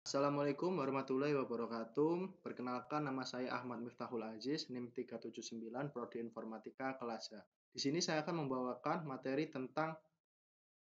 Assalamualaikum warahmatullahi wabarakatuh. Perkenalkan, nama saya Ahmad Miftahul Aziz, NIM 379, Prodi Informatika kelas A. Di sini saya akan membawakan materi tentang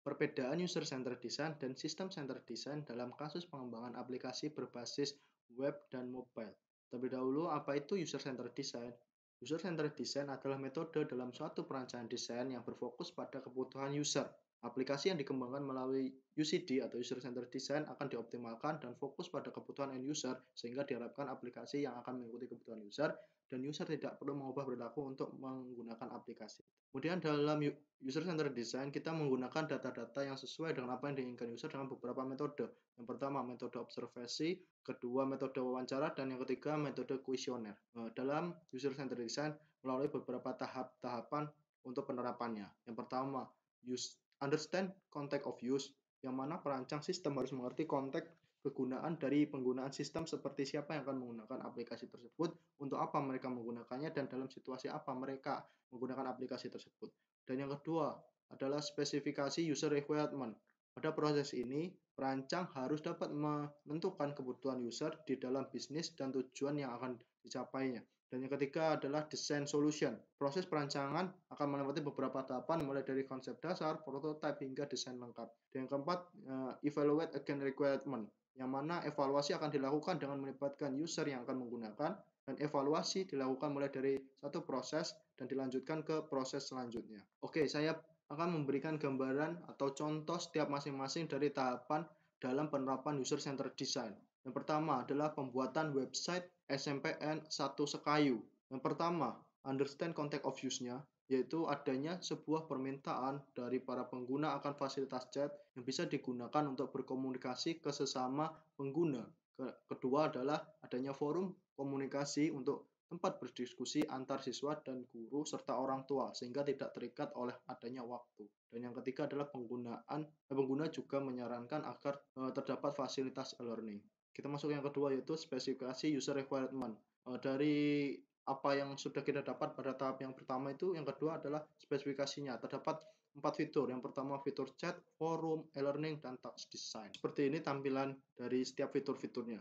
perbedaan user-centered design dan system-centered design dalam kasus pengembangan aplikasi berbasis web dan mobile. Terlebih dahulu, apa itu user-centered design? User-centered design adalah metode dalam suatu perancangan desain yang berfokus pada kebutuhan user. Aplikasi yang dikembangkan melalui UCD atau user-centered design akan dioptimalkan dan fokus pada kebutuhan end user sehingga diharapkan aplikasi yang akan mengikuti kebutuhan user dan user tidak perlu mengubah perilaku untuk menggunakan aplikasi. Kemudian dalam user-centered design, kita menggunakan data-data yang sesuai dengan apa yang diinginkan user dengan beberapa metode. Yang pertama, metode observasi, kedua, metode wawancara, dan yang ketiga, metode kuesioner. Dalam user-centered design, melalui beberapa tahapan untuk penerapannya. Yang pertama, understand context of use, yang mana perancang sistem harus mengerti konteks kegunaan dari penggunaan sistem seperti siapa yang akan menggunakan aplikasi tersebut, untuk apa mereka menggunakannya, dan dalam situasi apa mereka menggunakan aplikasi tersebut. Dan yang kedua adalah spesifikasi user requirement. Pada proses ini, perancang harus dapat menentukan kebutuhan user di dalam bisnis dan tujuan yang akan dicapainya. Dan yang ketiga adalah design solution. Proses perancangan akan melewati beberapa tahapan mulai dari konsep dasar, prototype hingga desain lengkap. Dan yang keempat, evaluate against requirement, yang mana evaluasi akan dilakukan dengan melibatkan user yang akan menggunakan, dan evaluasi dilakukan mulai dari satu proses dan dilanjutkan ke proses selanjutnya. Oke, saya akan memberikan gambaran atau contoh setiap masing-masing dari tahapan dalam penerapan user-centered design. Yang pertama adalah pembuatan website SMPN 1 Sekayu. Yang pertama, understand context of use-nya, yaitu adanya sebuah permintaan dari para pengguna akan fasilitas chat yang bisa digunakan untuk berkomunikasi ke sesama pengguna. Kedua adalah adanya forum komunikasi untuk tempat berdiskusi antar siswa dan guru serta orang tua sehingga tidak terikat oleh adanya waktu. Dan yang ketiga adalah pengguna juga menyarankan agar terdapat fasilitas e-learning. Kita masuk yang kedua, yaitu spesifikasi user requirement. Dari apa yang sudah kita dapat pada tahap yang pertama itu, yang kedua adalah spesifikasinya. Terdapat 4 fitur. Yang pertama fitur chat, forum, e-learning, dan touch design. Seperti ini tampilan dari setiap fitur-fiturnya.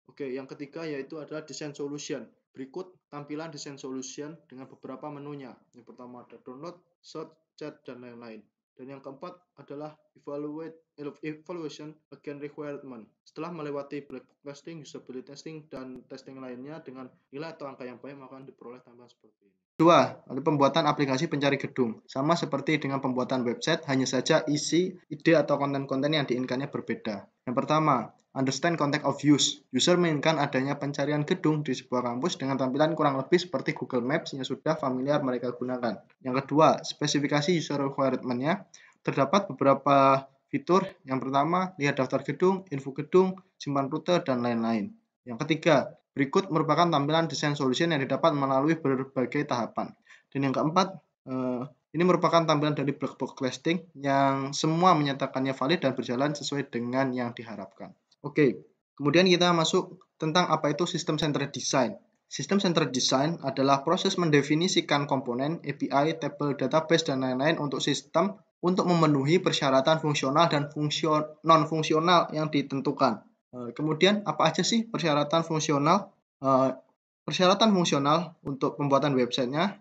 Oke, yang ketiga yaitu adalah design solution. Berikut tampilan design solution dengan beberapa menunya. Yang pertama ada download, search, chat, dan lain-lain. Dan yang keempat adalah evaluation against requirement. Setelah melewati black box testing, usability testing, dan testing lainnya dengan nilai atau angka yang baik, maka diperoleh tampilan seperti ini. Dua, ada pembuatan aplikasi pencari gedung. Sama seperti dengan pembuatan website, hanya saja isi, ide, atau konten-konten yang diinginkannya berbeda. Yang pertama, understand context of use. User menginginkan adanya pencarian gedung di sebuah kampus dengan tampilan kurang lebih seperti Google Maps yang sudah familiar mereka gunakan. Yang kedua, spesifikasi user requirement-nya. Terdapat beberapa fitur. Yang pertama, lihat daftar gedung, info gedung, simpan rute, dan lain-lain. Yang ketiga, berikut merupakan tampilan desain solution yang didapat melalui berbagai tahapan. Dan yang keempat, ini merupakan tampilan dari black box testing yang semua menyatakannya valid dan berjalan sesuai dengan yang diharapkan. Oke, kemudian kita masuk tentang apa itu System Centered Design. System Centered Design adalah proses mendefinisikan komponen, API, table, database, dan lain-lain untuk sistem untuk memenuhi persyaratan fungsional dan non-fungsional yang ditentukan. Kemudian, apa aja sih persyaratan fungsional? Persyaratan fungsional untuk pembuatan websitenya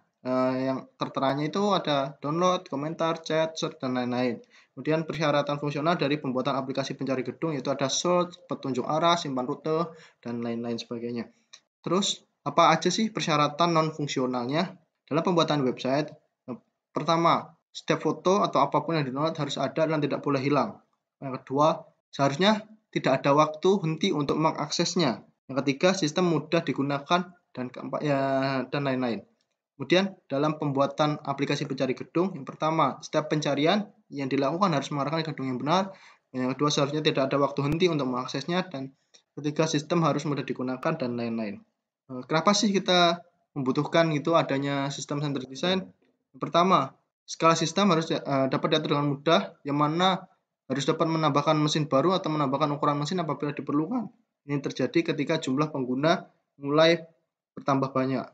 yang terteranya itu ada download, komentar, chat, search, dan lain-lain. Kemudian persyaratan fungsional dari pembuatan aplikasi pencari gedung yaitu ada search, petunjuk arah, simpan rute, dan lain-lain sebagainya. Terus, apa aja sih persyaratan non-fungsionalnya dalam pembuatan website? Pertama, setiap foto atau apapun yang di-download harus ada dan tidak boleh hilang. Yang kedua, seharusnya tidak ada waktu henti untuk mengaksesnya. Yang ketiga, sistem mudah digunakan, dan keempat ya, dan lain-lain. Kemudian dalam pembuatan aplikasi pencari gedung, yang pertama, setiap pencarian yang dilakukan harus mengarahkan ke gedung yang benar. Yang kedua, seharusnya tidak ada waktu henti untuk mengaksesnya. Dan ketiga, sistem harus mudah digunakan, dan lain-lain. Kenapa sih kita membutuhkan itu adanya sistem centered design? Yang pertama, skala sistem harus dapat diatur dengan mudah, yang mana harus dapat menambahkan mesin baru atau menambahkan ukuran mesin apabila diperlukan. Ini terjadi ketika jumlah pengguna mulai bertambah banyak.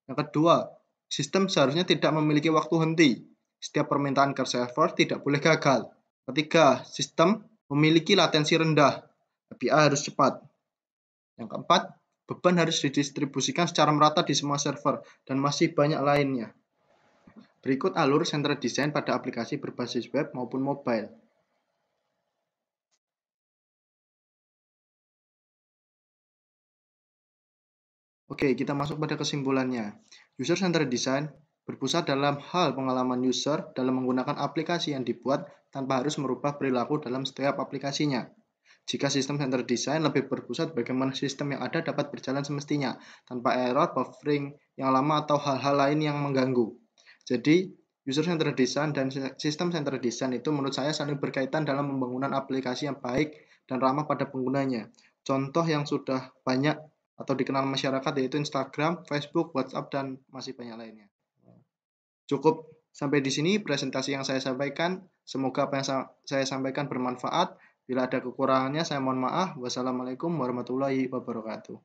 Yang kedua, Sistem seharusnya tidak memiliki waktu henti. Setiap permintaan ke server tidak boleh gagal. Ketiga, sistem memiliki latensi rendah. API harus cepat. Yang keempat, beban harus didistribusikan secara merata di semua server, dan masih banyak lainnya. Berikut alur centered design pada aplikasi berbasis web maupun mobile. Oke, kita masuk pada kesimpulannya. User-centered design berpusat dalam hal pengalaman user dalam menggunakan aplikasi yang dibuat tanpa harus merubah perilaku dalam setiap aplikasinya. Jika sistem centered design lebih berpusat bagaimana sistem yang ada dapat berjalan semestinya, tanpa error, buffering yang lama, atau hal-hal lain yang mengganggu. Jadi, user-centered design dan sistem centered design itu menurut saya saling berkaitan dalam pembangunan aplikasi yang baik dan ramah pada penggunanya. Contoh yang sudah banyak atau dikenal masyarakat yaitu Instagram, Facebook, WhatsApp, dan masih banyak lainnya. Cukup sampai di sini presentasi yang saya sampaikan. Semoga apa yang saya sampaikan bermanfaat. Bila ada kekurangannya, saya mohon maaf. Wassalamualaikum warahmatullahi wabarakatuh.